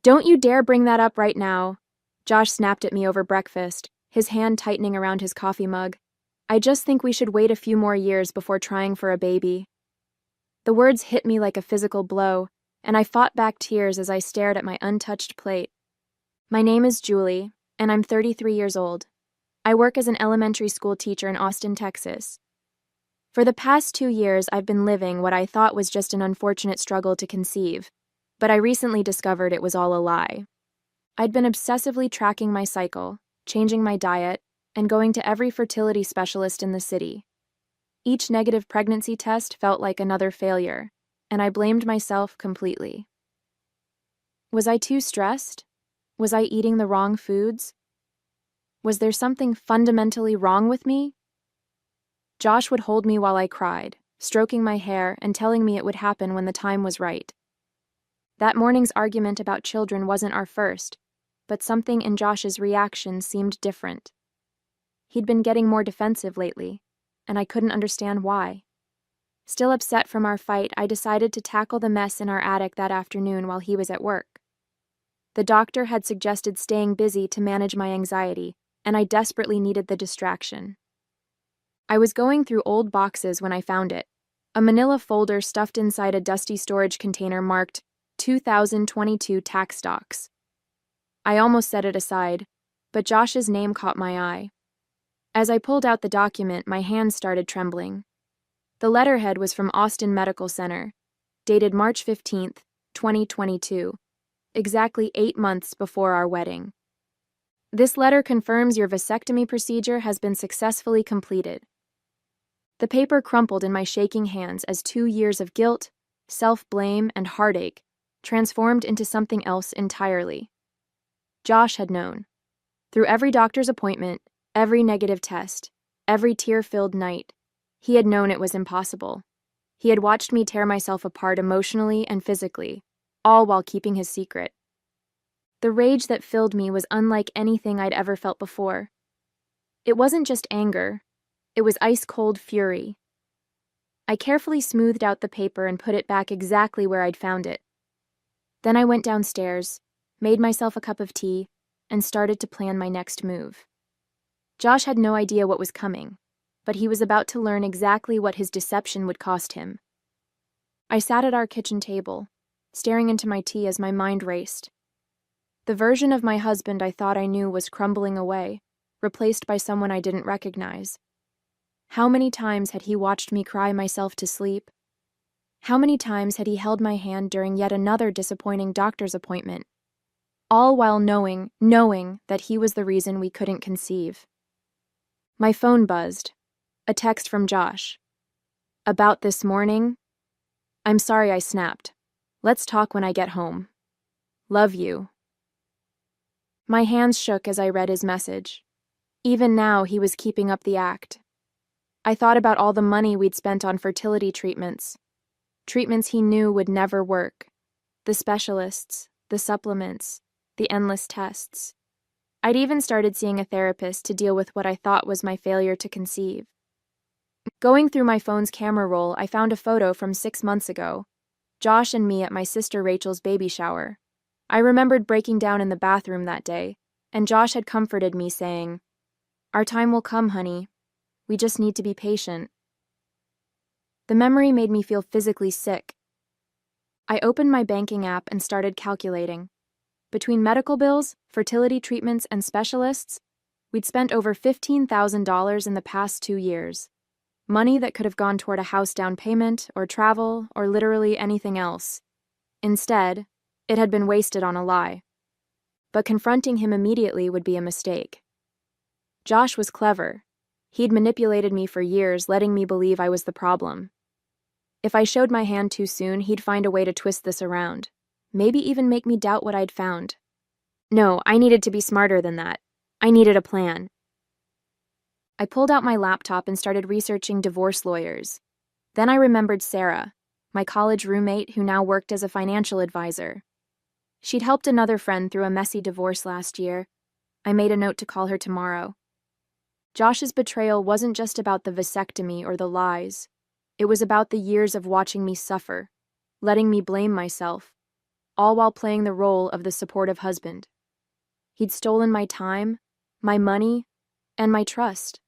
Don't you dare bring that up right now. Josh snapped at me over breakfast, his hand tightening around his coffee mug. I just think we should wait a few more years before trying for a baby. The words hit me like a physical blow, and I fought back tears as I stared at my untouched plate. My name is Julie, and I'm 33 years old. I work as an elementary school teacher in Austin, Texas. For the past 2 years, I've been living what I thought was just an unfortunate struggle to conceive, but I recently discovered it was all a lie. I'd been obsessively tracking my cycle, changing my diet, and going to every fertility specialist in the city. Each negative pregnancy test felt like another failure, and I blamed myself completely. Was I too stressed? Was I eating the wrong foods? Was there something fundamentally wrong with me? Josh would hold me while I cried, stroking my hair and telling me it would happen when the time was right. That morning's argument about children wasn't our first, but something in Josh's reaction seemed different. He'd been getting more defensive lately, and I couldn't understand why. Still upset from our fight, I decided to tackle the mess in our attic that afternoon while he was at work. The doctor had suggested staying busy to manage my anxiety, and I desperately needed the distraction. I was going through old boxes when I found it, a manila folder stuffed inside a dusty storage container marked 2022 tax docs. I almost set it aside, but Josh's name caught my eye. As I pulled out the document, my hands started trembling. The letterhead was from Austin Medical Center, dated March 15th, 2022, exactly 8 months before our wedding. This letter confirms your vasectomy procedure has been successfully completed. The paper crumpled in my shaking hands as 2 years of guilt, self-blame, and heartache transformed into something else entirely. Josh had known. Through every doctor's appointment, every negative test, every tear-filled night, he had known it was impossible. He had watched me tear myself apart emotionally and physically, all while keeping his secret. The rage that filled me was unlike anything I'd ever felt before. It wasn't just anger. It was ice-cold fury. I carefully smoothed out the paper and put it back exactly where I'd found it. Then I went downstairs, made myself a cup of tea, and started to plan my next move. Josh had no idea what was coming, but he was about to learn exactly what his deception would cost him. I sat at our kitchen table, staring into my tea as my mind raced. The version of my husband I thought I knew was crumbling away, replaced by someone I didn't recognize. How many times had he watched me cry myself to sleep? How many times had he held my hand during yet another disappointing doctor's appointment? All while knowing that he was the reason we couldn't conceive. My phone buzzed. A text from Josh. About this morning? I'm sorry, I snapped. Let's talk when I get home. Love you. My hands shook as I read his message. Even now, he was keeping up the act. I thought about all the money we'd spent on fertility treatments. Treatments he knew would never work. The specialists, the supplements, the endless tests. I'd even started seeing a therapist to deal with what I thought was my failure to conceive. Going through my phone's camera roll, I found a photo from 6 months ago. Josh and me at my sister Rachel's baby shower. I remembered breaking down in the bathroom that day, and Josh had comforted me saying, "Our time will come, honey. We just need to be patient." The memory made me feel physically sick. I opened my banking app and started calculating. Between medical bills, fertility treatments, and specialists, we'd spent over $15,000 in the past 2 years. Money that could have gone toward a house down payment, or travel, or literally anything else. Instead, it had been wasted on a lie. But confronting him immediately would be a mistake. Josh was clever. He'd manipulated me for years, letting me believe I was the problem. If I showed my hand too soon, he'd find a way to twist this around. Maybe even make me doubt what I'd found. No, I needed to be smarter than that. I needed a plan. I pulled out my laptop and started researching divorce lawyers. Then I remembered Sarah, my college roommate who now worked as a financial advisor. She'd helped another friend through a messy divorce last year. I made a note to call her tomorrow. Josh's betrayal wasn't just about the vasectomy or the lies. It was about the years of watching me suffer, letting me blame myself, all while playing the role of the supportive husband. He'd stolen my time, my money, and my trust.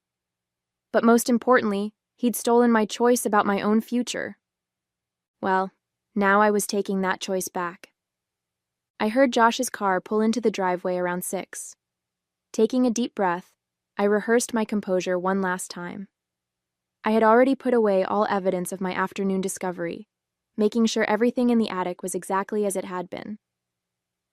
But most importantly, he'd stolen my choice about my own future. Well, now I was taking that choice back. I heard Josh's car pull into the driveway around 6. Taking a deep breath, I rehearsed my composure one last time. I had already put away all evidence of my afternoon discovery, making sure everything in the attic was exactly as it had been.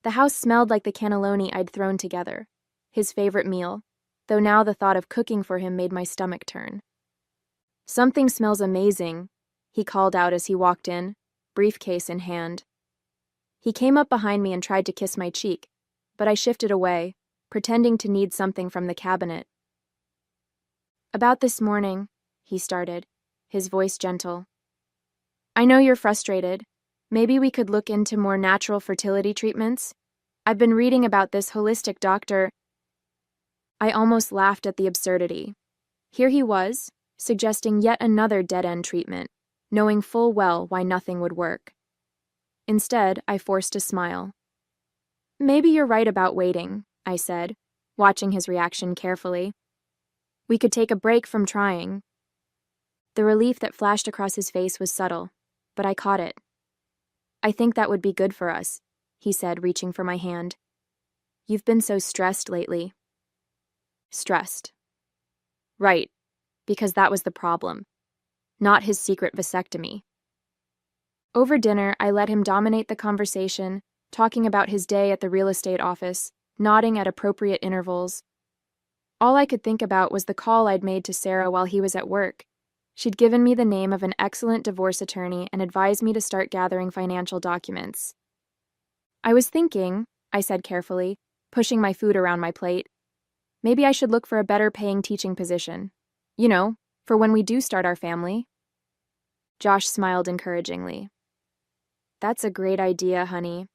The house smelled like the cannelloni I'd thrown together, his favorite meal, though now the thought of cooking for him made my stomach turn. "Something smells amazing," he called out as he walked in, briefcase in hand. He came up behind me and tried to kiss my cheek, but I shifted away, pretending to need something from the cabinet. "About this morning," he started, his voice gentle. "I know you're frustrated. Maybe we could look into more natural fertility treatments. I've been reading about this holistic doctor." I almost laughed at the absurdity. Here he was, suggesting yet another dead-end treatment, knowing full well why nothing would work. Instead, I forced a smile. "Maybe you're right about waiting," I said, watching his reaction carefully. "We could take a break from trying." The relief that flashed across his face was subtle, but I caught it. "I think that would be good for us," he said, reaching for my hand. "You've been so stressed lately." Stressed. Right, because that was the problem. Not his secret vasectomy. Over dinner, I let him dominate the conversation, talking about his day at the real estate office, nodding at appropriate intervals. All I could think about was the call I'd made to Sarah while he was at work. She'd given me the name of an excellent divorce attorney and advised me to start gathering financial documents. "I was thinking," I said carefully, pushing my food around my plate, "maybe I should look for a better paying teaching position. You know, for when we do start our family." Josh smiled encouragingly. "That's a great idea, honey.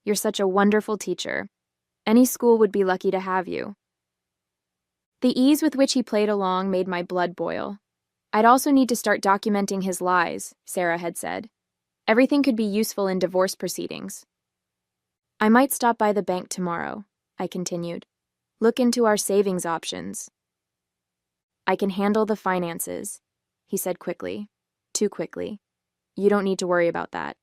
You're such a wonderful teacher. Any school would be lucky to have you." The ease with which he played along made my blood boil. I'd also need to start documenting his lies, Sarah had said. Everything could be useful in divorce proceedings. "I might stop by the bank tomorrow," I continued. "Look into our savings options." "I can handle the finances," he said quickly. Too quickly. "You don't need to worry about that."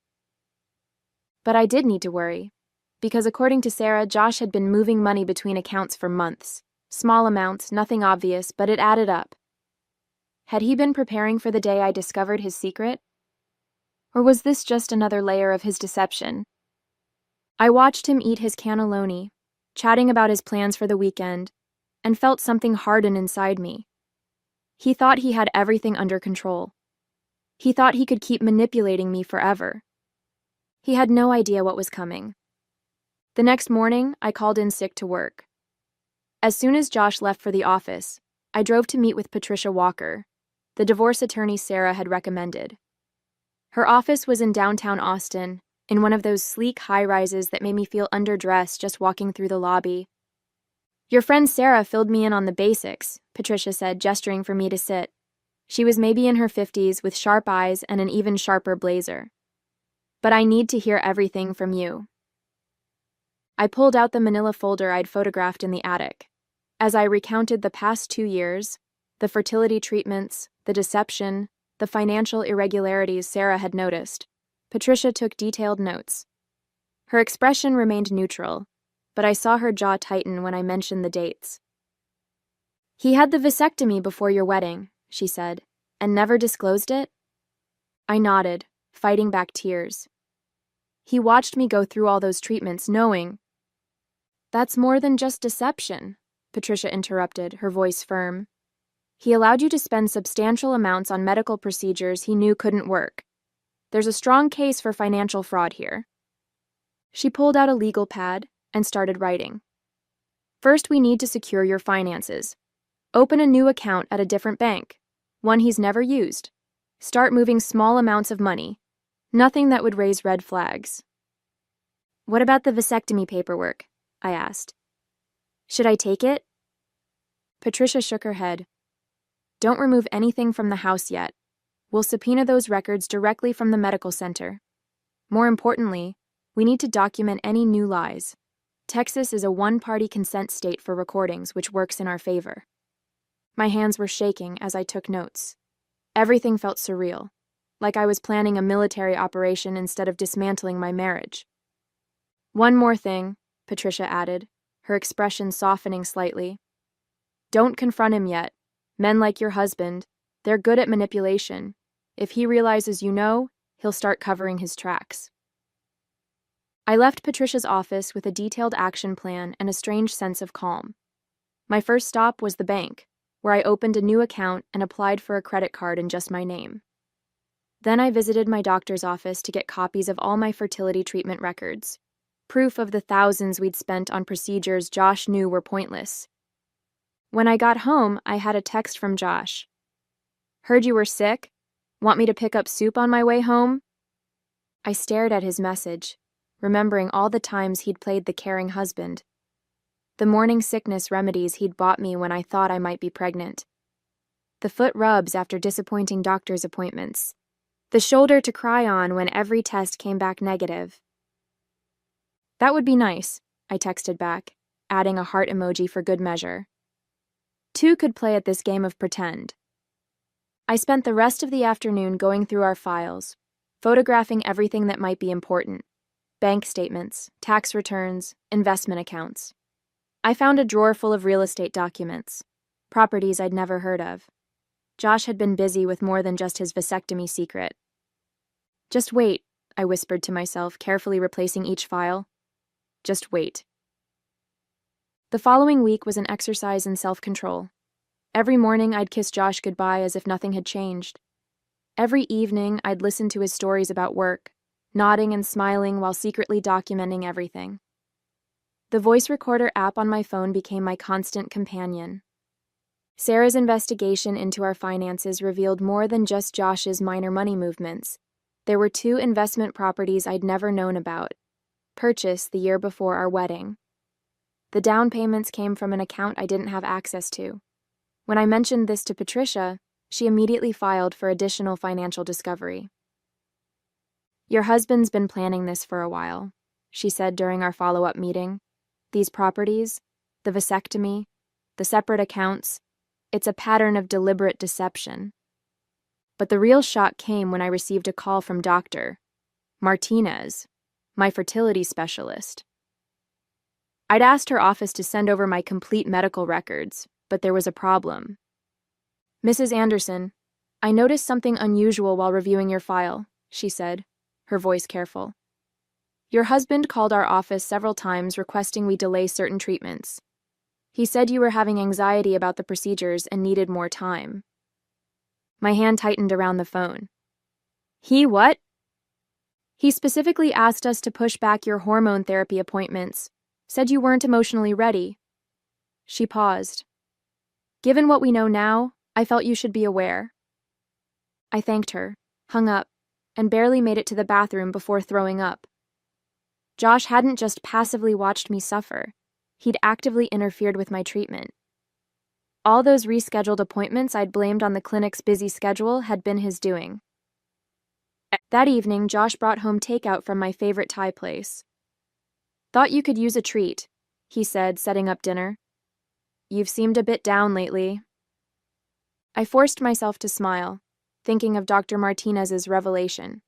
But I did need to worry, because according to Sarah, Josh had been moving money between accounts for months. Small amounts, nothing obvious, but it added up. Had he been preparing for the day I discovered his secret? Or was this just another layer of his deception? I watched him eat his cannelloni, chatting about his plans for the weekend, and felt something harden inside me. He thought he had everything under control. He thought he could keep manipulating me forever. He had no idea what was coming. The next morning, I called in sick to work. As soon as Josh left for the office, I drove to meet with Patricia Walker, the divorce attorney Sarah had recommended. Her office was in downtown Austin, in one of those sleek high-rises that made me feel underdressed just walking through the lobby. "Your friend Sarah filled me in on the basics," Patricia said, gesturing for me to sit. She was maybe in her 50s with sharp eyes and an even sharper blazer. "But I need to hear everything from you." I pulled out the manila folder I'd photographed in the attic. As I recounted the past 2 years, the fertility treatments, the deception, the financial irregularities Sarah had noticed, Patricia took detailed notes. Her expression remained neutral, but I saw her jaw tighten when I mentioned the dates. "He had the vasectomy before your wedding," she said, "and never disclosed it?" I nodded, fighting back tears. He watched me go through all those treatments, knowing. "That's more than just deception," Patricia interrupted, her voice firm. "He allowed you to spend substantial amounts on medical procedures he knew couldn't work. There's a strong case for financial fraud here." She pulled out a legal pad and started writing. "First, we need to secure your finances. Open a new account at a different bank, one he's never used. Start moving small amounts of money. Nothing that would raise red flags." "What about the vasectomy paperwork?" I asked. "Should I take it?" Patricia shook her head. "Don't remove anything from the house yet. We'll subpoena those records directly from the medical center. More importantly, We need to document any new lies. Texas is a one-party consent state for recordings, which works in our favor. My hands were shaking as I took notes. Everything felt surreal, like I was planning a military operation instead of dismantling my marriage. One more thing, Patricia added, her expression softening slightly. Don't confront him yet. Men like your husband, they're good at manipulation. If he realizes you know, he'll start covering his tracks. I left Patricia's office with a detailed action plan and a strange sense of calm. My first stop was the bank, where I opened a new account and applied for a credit card in just my name. Then I visited my doctor's office to get copies of all my fertility treatment records, proof of the thousands we'd spent on procedures Josh knew were pointless. When I got home, I had a text from Josh. Heard you were sick? Want me to pick up soup on my way home? I stared at his message, remembering all the times he'd played the caring husband. The morning sickness remedies he'd bought me when I thought I might be pregnant. The foot rubs after disappointing doctor's appointments. The shoulder to cry on when every test came back negative. That would be nice, I texted back, adding a heart emoji for good measure. Two could play at this game of pretend. I spent the rest of the afternoon going through our files, photographing everything that might be important. Bank statements, tax returns, investment accounts. I found a drawer full of real estate documents, properties I'd never heard of. Josh had been busy with more than just his vasectomy secret. Just wait, I whispered to myself, carefully replacing each file. Just wait. The following week was an exercise in self-control. Every morning I'd kiss Josh goodbye as if nothing had changed. Every evening I'd listen to his stories about work, nodding and smiling while secretly documenting everything. The voice recorder app on my phone became my constant companion. Sarah's investigation into our finances revealed more than just Josh's minor money movements. There were 2 investment properties I'd never known about, purchased the year before our wedding. The down payments came from an account I didn't have access to. When I mentioned this to Patricia, she immediately filed for additional financial discovery. Your husband's been planning this for a while, she said during our follow-up meeting. These properties, the vasectomy, the separate accounts, it's a pattern of deliberate deception. But the real shock came when I received a call from Dr. Martinez, my fertility specialist. I'd asked her office to send over my complete medical records, but there was a problem. Mrs. Anderson, I noticed something unusual while reviewing your file, she said, her voice careful. Your husband called our office several times requesting we delay certain treatments. He said you were having anxiety about the procedures and needed more time. My hand tightened around the phone. He what? He specifically asked us to push back your hormone therapy appointments, said you weren't emotionally ready. She paused. Given what we know now, I felt you should be aware. I thanked her, hung up, and barely made it to the bathroom before throwing up. Josh hadn't just passively watched me suffer. He'd actively interfered with my treatment. All those rescheduled appointments I'd blamed on the clinic's busy schedule had been his doing. That evening, Josh brought home takeout from my favorite Thai place. Thought you could use a treat, he said, setting up dinner. You've seemed a bit down lately. I forced myself to smile, thinking of Dr. Martinez's revelation.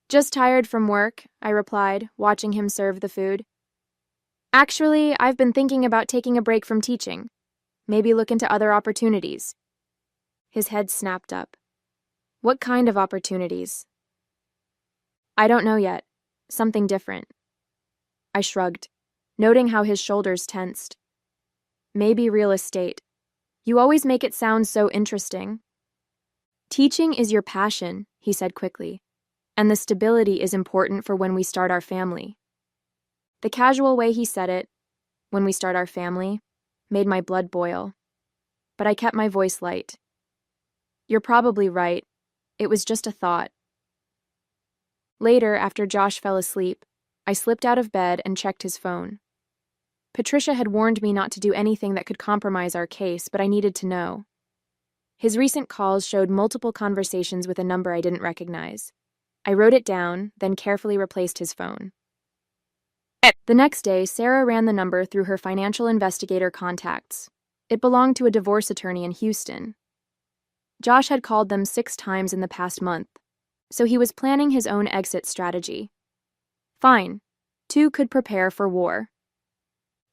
Just tired from work, I replied, watching him serve the food. Actually, I've been thinking about taking a break from teaching. Maybe look into other opportunities. His head snapped up. What kind of opportunities? I don't know yet. Something different. I shrugged, noting how his shoulders tensed. Maybe real estate. You always make it sound so interesting. Teaching is your passion, he said quickly, and the stability is important for when we start our family. The casual way he said it, when we start our family, made my blood boil. But I kept my voice light. You're probably right. It was just a thought. Later, after Josh fell asleep, I slipped out of bed and checked his phone. Patricia had warned me not to do anything that could compromise our case, but I needed to know. His recent calls showed multiple conversations with a number I didn't recognize. I wrote it down, then carefully replaced his phone. The next day, Sarah ran the number through her financial investigator contacts. It belonged to a divorce attorney in Houston. Josh had called them 6 times in the past month, so he was planning his own exit strategy. Fine, 2 could prepare for war.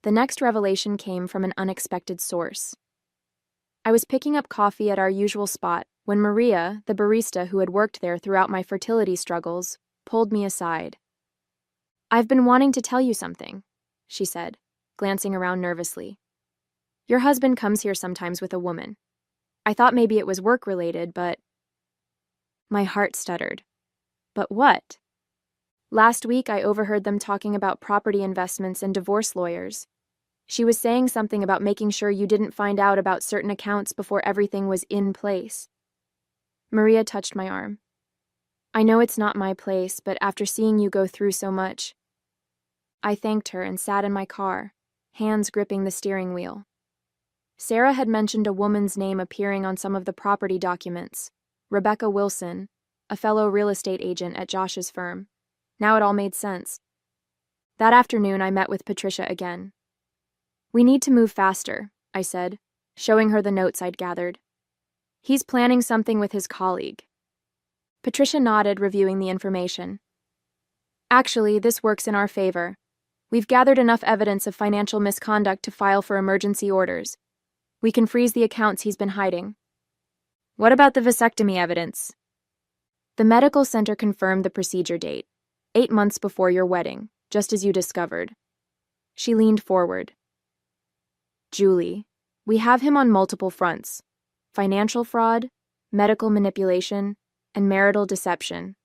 The next revelation came from an unexpected source. I was picking up coffee at our usual spot when Maria, the barista who had worked there throughout my fertility struggles, pulled me aside. "I've been wanting to tell you something," she said, glancing around nervously. "Your husband comes here sometimes with a woman. I thought maybe it was work-related, but—" My heart stuttered. "But what?" "Last week I overheard them talking about property investments and divorce lawyers. She was saying something about making sure you didn't find out about certain accounts before everything was in place." Maria touched my arm. "I know it's not my place, but after seeing you go through so much—" I thanked her and sat in my car, hands gripping the steering wheel. Sarah had mentioned a woman's name appearing on some of the property documents, Rebecca Wilson, a fellow real estate agent at Josh's firm. Now it all made sense. That afternoon I met with Patricia again. "We need to move faster," I said, showing her the notes I'd gathered. "He's planning something with his colleague." Patricia nodded, reviewing the information. "Actually, this works in our favor. We've gathered enough evidence of financial misconduct to file for emergency orders. We can freeze the accounts he's been hiding." "What about the vasectomy evidence?" "The medical center confirmed the procedure date, 8 months before your wedding, just as you discovered." She leaned forward. "Julie, we have him on multiple fronts: financial fraud, medical manipulation, and marital deception.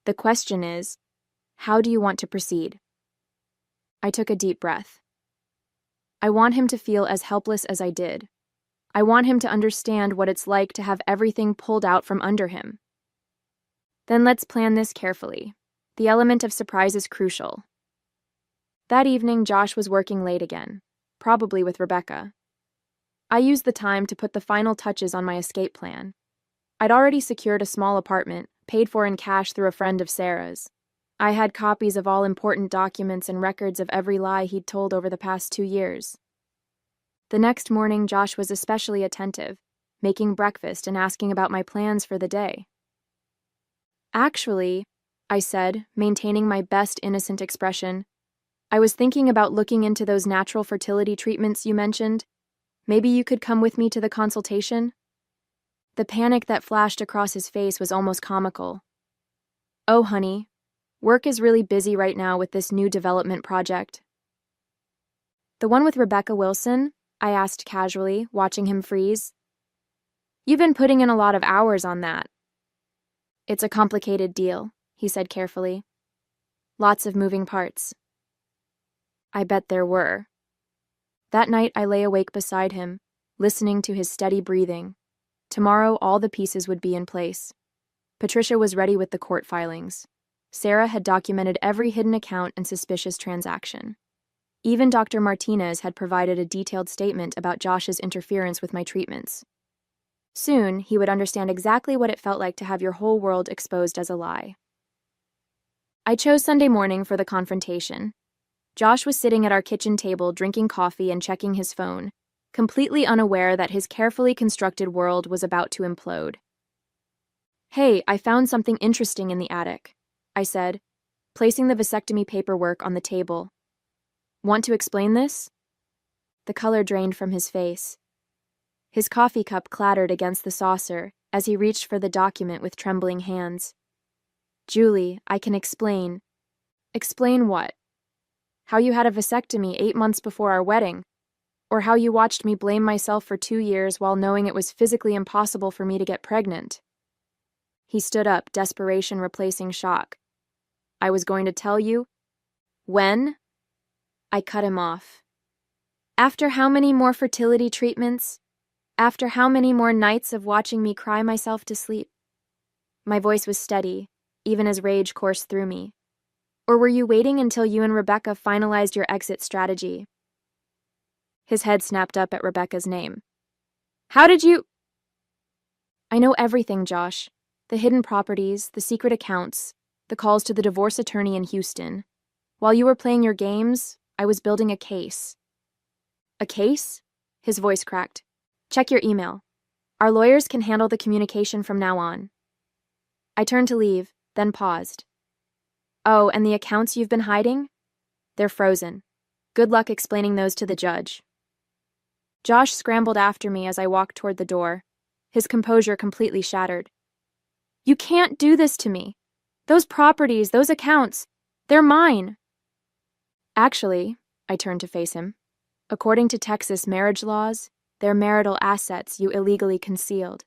The question is, how do you want to proceed?" I took a deep breath. "I want him to feel as helpless as I did. I want him to understand what it's like to have everything pulled out from under him." "Then let's plan this carefully. The element of surprise is crucial." That evening, Josh was working late again, probably with Rebecca. I used the time to put the final touches on my escape plan. I'd already secured a small apartment, paid for in cash through a friend of Sarah's. I had copies of all important documents and records of every lie he'd told over the past 2 years. The next morning, Josh was especially attentive, making breakfast and asking about my plans for the day. "Actually," I said, maintaining my best innocent expression, "I was thinking about looking into those natural fertility treatments you mentioned. Maybe you could come with me to the consultation?" The panic that flashed across his face was almost comical. "Oh, honey, work is really busy right now with this new development project." "The one with Rebecca Wilson?" I asked casually, watching him freeze. "You've been putting in a lot of hours on that." "It's a complicated deal," he said carefully. "Lots of moving parts." I bet there were. That night I lay awake beside him, listening to his steady breathing. Tomorrow all the pieces would be in place. Patricia was ready with the court filings. Sarah had documented every hidden account and suspicious transaction. Even Dr. Martinez had provided a detailed statement about Josh's interference with my treatments. Soon, he would understand exactly what it felt like to have your whole world exposed as a lie. I chose Sunday morning for the confrontation. Josh was sitting at our kitchen table drinking coffee and checking his phone, completely unaware that his carefully constructed world was about to implode. "Hey, I found something interesting in the attic," I said, placing the vasectomy paperwork on the table. "Want to explain this?" The color drained from his face. His coffee cup clattered against the saucer as he reached for the document with trembling hands. "Julie, I can explain." "Explain what?" "How you had a vasectomy 8 months before our wedding, or how you watched me blame myself for 2 years while knowing it was physically impossible for me to get pregnant." He stood up, desperation replacing shock. "I was going to tell you." "When?" I cut him off. "After how many more fertility treatments? After how many more nights of watching me cry myself to sleep?" My voice was steady, even as rage coursed through me. "Or were you waiting until you and Rebecca finalized your exit strategy?" His head snapped up at Rebecca's name. "How did you—" "I know everything, Josh. The hidden properties, the secret accounts, the calls to the divorce attorney in Houston. While you were playing your games, I was building a case. A case? His voice cracked. Check your email. Our lawyers can handle the communication from now on. I turned to leave, then paused. Oh, and the accounts you've been hiding? They're frozen. Good luck explaining those to the judge. Josh scrambled after me as I walked toward the door, his composure completely shattered. You can't do this to me. Those properties, those accounts, they're mine. Actually, I turned to face him, according to Texas marriage laws, they're marital assets you illegally concealed.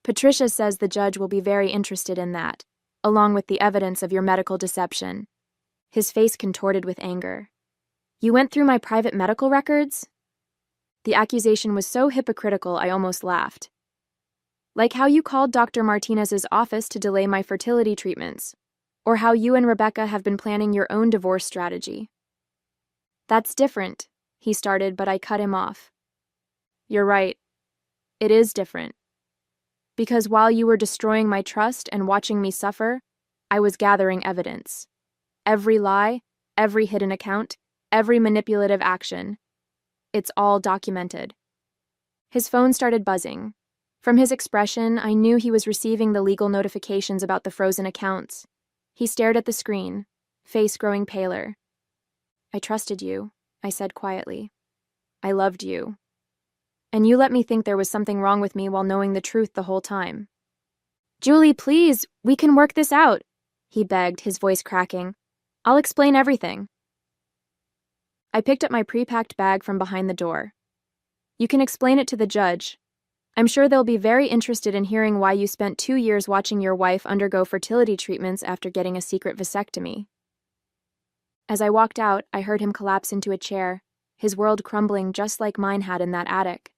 Patricia says the judge will be very interested in that, along with the evidence of your medical deception. His face contorted with anger. You went through my private medical records? The accusation was so hypocritical I almost laughed. Like how you called Dr. Martinez's office to delay my fertility treatments, or how you and Rebecca have been planning your own divorce strategy. That's different, he started, but I cut him off. You're right. It is different. Because while you were destroying my trust and watching me suffer, I was gathering evidence. Every lie, every hidden account, every manipulative action. It's all documented. His phone started buzzing. From his expression, I knew he was receiving the legal notifications about the frozen accounts. He stared at the screen, face growing paler. I trusted you, I said quietly. I loved you. And you let me think there was something wrong with me while knowing the truth the whole time. Julie, please, we can work this out, he begged, his voice cracking. I'll explain everything. I picked up my pre-packed bag from behind the door. You can explain it to the judge. I'm sure they'll be very interested in hearing why you spent 2 years watching your wife undergo fertility treatments after getting a secret vasectomy. As I walked out, I heard him collapse into a chair, his world crumbling just like mine had in that attic.